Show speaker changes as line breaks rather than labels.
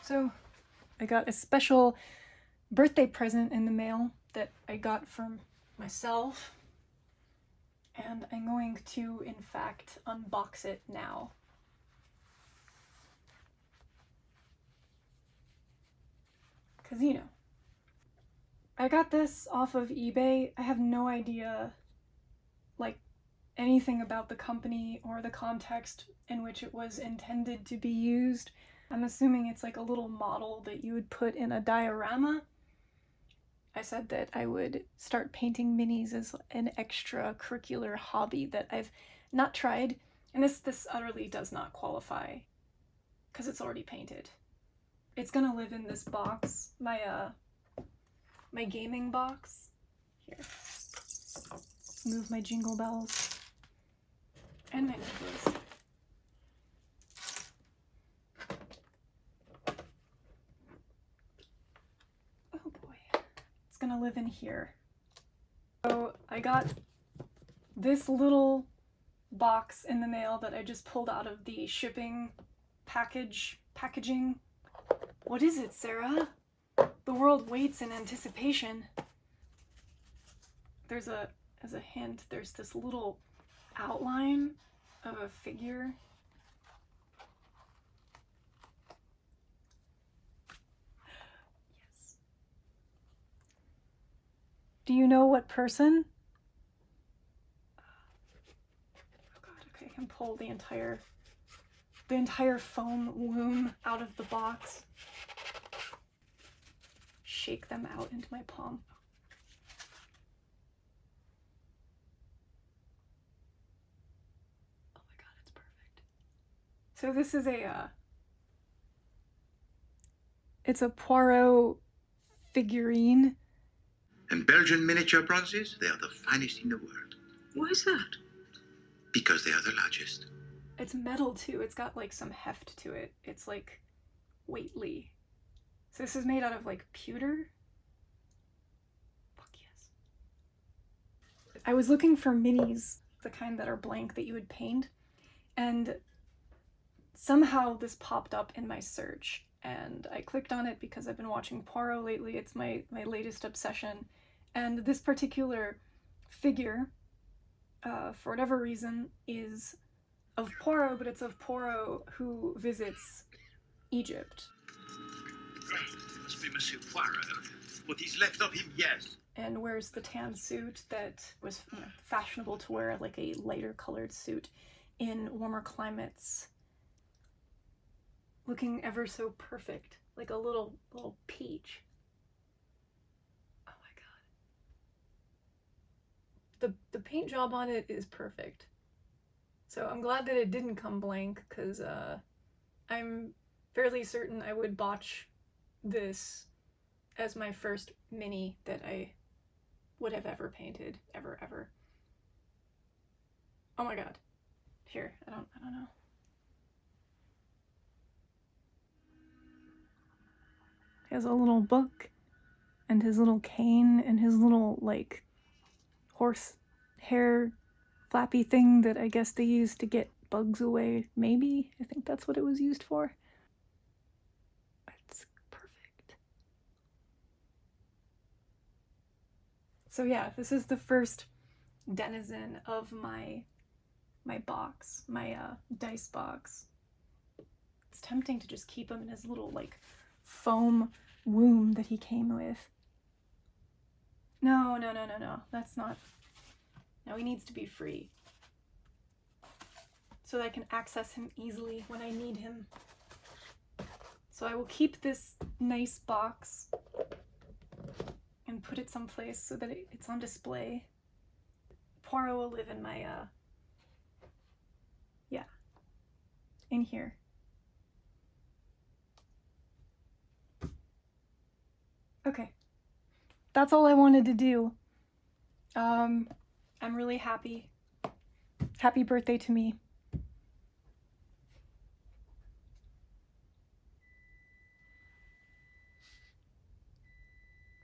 So I got a special birthday present in the mail that I got from myself, and I'm going to, in fact, unbox it now. Because, you know, I got this off of eBay. I have no idea, like, anything about the company or the context in which it was intended to be used. I'm assuming it's like a little model that you would put in a diorama. I said that I would start painting minis as an extracurricular hobby that I've not tried, and this utterly does not qualify because it's already painted. It's gonna live in this box, my gaming box. Here, move my jingle bells and my necklace. Oh boy, it's gonna live in here. So I got this little box in the mail that I just pulled out of the shipping packaging. What is it, Sarah? The world waits in anticipation. As a hint, there's this little outline of a figure. Yes. Do you know what person? Oh god, okay, I can pull the entire foam womb out of the box. Shake them out into my palm. Oh my god, it's perfect. So this is it's a Poirot figurine.
And Belgian miniature bronzes, they are the finest in the world.
Why is that?
Because they are the largest.
It's metal too, it's got like some heft to it. It's like weightly. So this is made out of like pewter? Fuck yes. I was looking for minis, the kind that are blank that you would paint, and somehow this popped up in my search, and I clicked on it because I've been watching Poirot lately. It's my latest obsession, and this particular figure, for whatever reason, is of Poirot, but it's of Poirot who visits Egypt.
It must be Monsieur Poirot. What is left of him, yes.
And wears the tan suit that was fashionable to wear, like a lighter colored suit in warmer climates. Looking ever so perfect, like a little peach. Oh my god. The paint job on it is perfect. So I'm glad that it didn't come blank, because I'm fairly certain I would botch this as my first mini that I would have ever painted, ever. Oh my god. Here, I don't know. He has a little book and his little cane and his little like horse hair flappy thing that I guess they use to get bugs away. Maybe? I think that's what it was used for. It's perfect. So yeah, this is the first denizen of my box, my dice box. It's tempting to just keep him in his little like foam womb that he came with. No, that's not. No, he needs to be free, so that I can access him easily when I need him. So I will keep this nice box and put it someplace so that it's on display. Poirot will live in my, yeah, in here. Okay, that's all I wanted to do. I'm really happy. Happy birthday to me.